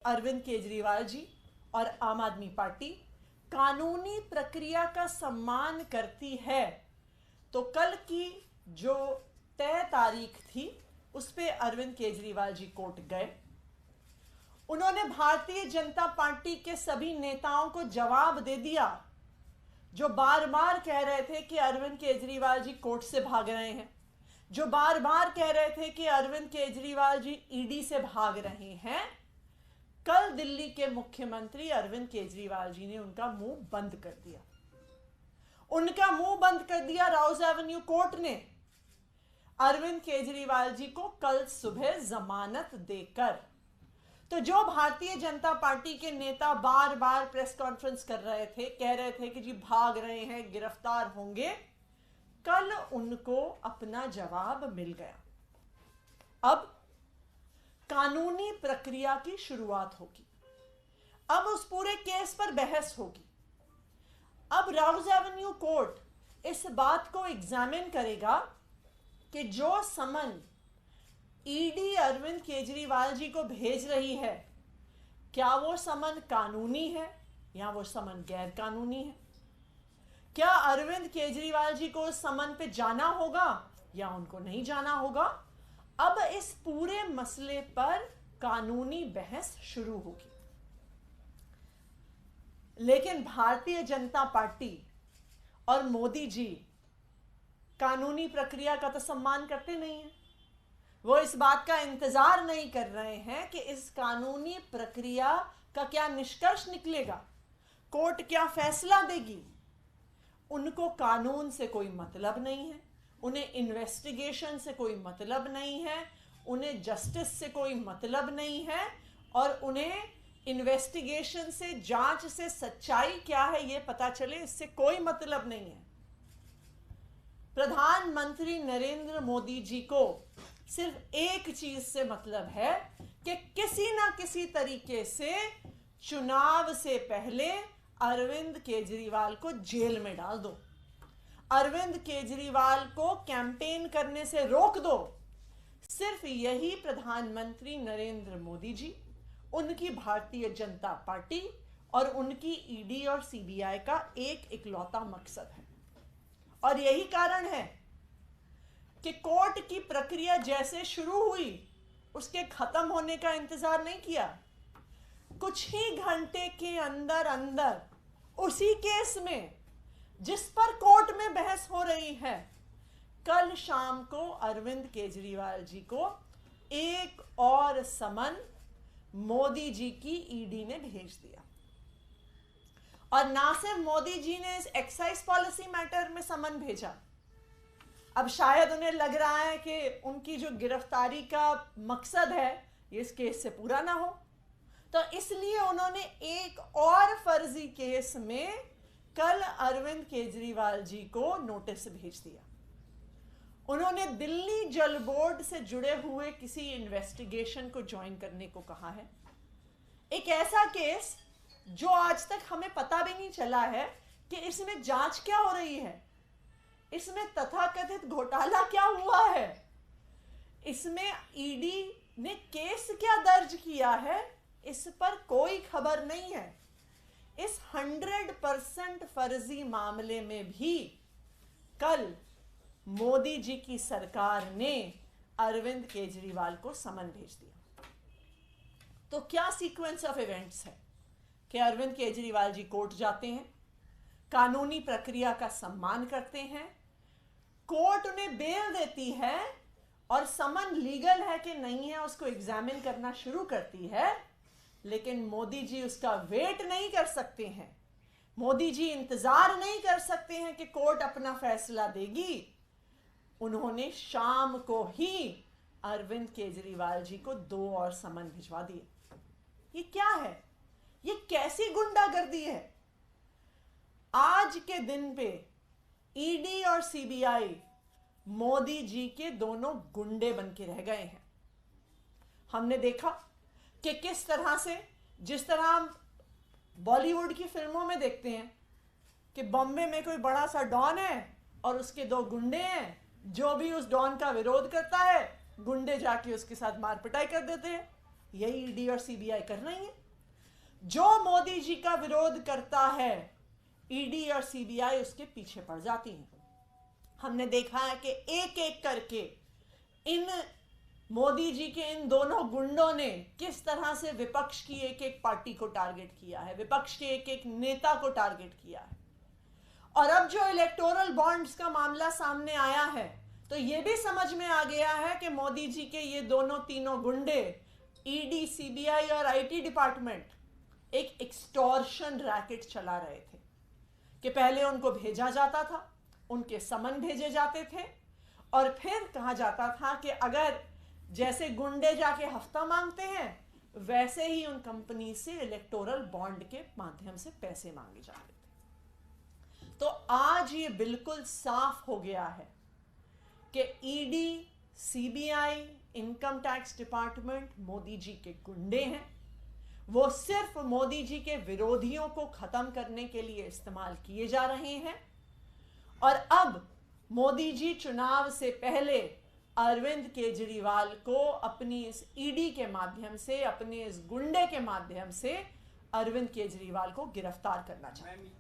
अरविंद केजरीवाल जी और आम आदमी पार्टी कानूनी प्रक्रिया का सम्मान करती है, तो कल की जो तय तारीख थी उस पे अरविंद केजरीवाल जी कोर्ट गए। उन्होंने भारतीय जनता पार्टी के सभी नेताओं को जवाब दे दिया जो बार बार कह रहे थे कि अरविंद केजरीवाल जी कोर्ट से भाग रहे हैं, जो बार बार कह रहे थे कि अरविंद केजरीवाल जी ईडी से भाग रहे हैं। कल दिल्ली के मुख्यमंत्री अरविंद केजरीवाल जी ने उनका मुंह बंद कर दिया। उनका मुंह बंद कर दिया राउज एवेन्यू कोर्ट ने अरविंद केजरीवाल जी को कल सुबह जमानत देकर। तो जो भारतीय जनता पार्टी के नेता बार बार प्रेस कॉन्फ्रेंस कर रहे थे, कह रहे थे कि जी भाग रहे हैं, गिरफ्तार होंगे, कल उनको अपना जवाब मिल गया। अब कानूनी प्रक्रिया की शुरुआत होगी। अब उस पूरे केस पर बहस होगी। अब राउज एवेन्यू कोर्ट इस बात को एग्जामिन करेगा कि जो समन ईडी अरविंद केजरीवाल जी को भेज रही है, क्या वो समन कानूनी है या वो समन गैर कानूनी है। क्या अरविंद केजरीवाल जी को उस समन पे जाना होगा या उनको नहीं जाना होगा। अब इस पूरे मसले पर कानूनी बहस शुरू होगी। लेकिन भारतीय जनता पार्टी और मोदी जी कानूनी प्रक्रिया का तो सम्मान करते नहीं हैं। वो इस बात का इंतजार नहीं कर रहे हैं कि इस कानूनी प्रक्रिया का क्या निष्कर्ष निकलेगा, कोर्ट क्या फैसला देगी। उनको कानून से कोई मतलब नहीं है, उन्हें इन्वेस्टिगेशन से कोई मतलब नहीं है, उन्हें जस्टिस से कोई मतलब नहीं है, और उन्हें इन्वेस्टिगेशन से, जांच से सच्चाई क्या है ये पता चले, इससे कोई मतलब नहीं है। प्रधानमंत्री नरेंद्र मोदी जी को सिर्फ एक चीज से मतलब है कि किसी ना किसी तरीके से चुनाव से पहले अरविंद केजरीवाल को जेल में डाल दो, अरविंद केजरीवाल को कैंपेन करने से रोक दो। सिर्फ यही प्रधानमंत्री नरेंद्र मोदी जी, उनकी भारतीय जनता पार्टी और उनकी ईडी और सीबीआई का एक इकलौता मकसद है। और यही कारण है कि कोर्ट की प्रक्रिया जैसे शुरू हुई उसके खत्म होने का इंतजार नहीं किया। कुछ ही घंटे के अंदर अंदर उसी केस में जिस पर कोर्ट में बहस हो रही है, कल शाम को अरविंद केजरीवाल जी को एक और समन मोदी जी की ईडी ने भेज दिया। और ना सिर्फ मोदी जी ने इस एक्साइज पॉलिसी मैटर में समन भेजा, अब शायद उन्हें लग रहा है कि उनकी जो गिरफ्तारी का मकसद है ये इस केस से पूरा ना हो, तो इसलिए उन्होंने एक और फर्जी केस में कल अरविंद केजरीवाल जी को नोटिस भेज दिया। उन्होंने दिल्ली जल बोर्ड से जुड़े हुए किसी इन्वेस्टिगेशन को ज्वाइन करने को कहा है। एक ऐसा केस जो आज तक हमें पता भी नहीं चला है कि इसमें जांच क्या हो रही है, इसमें तथाकथित घोटाला क्या हुआ है, इसमें ईडी ने केस क्या दर्ज किया है, इस पर कोई खबर नहीं है। इस 100% फर्जी मामले में भी कल मोदी जी की सरकार ने अरविंद केजरीवाल को समन भेज दिया। तो क्या सीक्वेंस ऑफ इवेंट्स है कि अरविंद केजरीवाल जी कोर्ट जाते हैं, कानूनी प्रक्रिया का सम्मान करते हैं, कोर्ट उन्हें बेल देती है और समन लीगल है कि नहीं है उसको एग्जामिन करना शुरू करती है। लेकिन मोदी जी उसका वेट नहीं कर सकते हैं, मोदी जी इंतजार नहीं कर सकते हैं कि कोर्ट अपना फैसला देगी। उन्होंने शाम को ही अरविंद केजरीवाल जी को 2 और समन भिजवा दिए। ये क्या है, ये कैसी गुंडागर्दी है। आज के दिन पे ईडी और सीबीआई मोदी जी के दोनों गुंडे बन के रह गए हैं। हमने देखा कि किस तरह से, जिस तरह हम बॉलीवुड की फिल्मों में देखते हैं कि बॉम्बे में कोई बड़ा सा डॉन है और उसके 2 गुंडे हैं, जो भी उस डॉन का विरोध करता है गुंडे जाके उसके साथ मार पिटाई कर देते हैं। यही ईडी और सीबीआई कर रही है। जो मोदी जी का विरोध करता है, ईडी और सीबीआई उसके पीछे पड़ जाती हैं। हमने देखा है कि एक एक करके इन मोदी जी के इन दोनों गुंडों ने किस तरह से विपक्ष की एक एक पार्टी को टारगेट किया है, विपक्ष के एक एक नेता को टारगेट किया है। और अब जो इलेक्टोरल बॉन्ड्स का मामला सामने आया है, तो यह भी समझ में आ गया है कि मोदी जी के ये दोनों तीनों गुंडे, ईडी, सीबीआई और आईटी डिपार्टमेंट, एक एक्सटॉर्शन रैकेट चला रहे थे कि पहले उनको भेजा जाता था, उनके समन भेजे जाते थे और फिर कहा जाता था कि अगर जैसे गुंडे जाके हफ्ता मांगते हैं, वैसे ही उन कंपनी से इलेक्टोरल बॉन्ड के माध्यम से पैसे मांगे जाते थे। तो आज ये बिल्कुल साफ हो गया है कि ED, CBI, income tax department Modi ji के गुंडे हैं। वो सिर्फ मोदी जी के विरोधियों को खत्म करने के लिए इस्तेमाल किए जा रहे हैं। और अब मोदी जी चुनाव से पहले अरविंद केजरीवाल को अपनी इस ईडी के माध्यम से, अपने इस गुंडे के माध्यम से अरविंद केजरीवाल को गिरफ्तार करना चाहते हैं।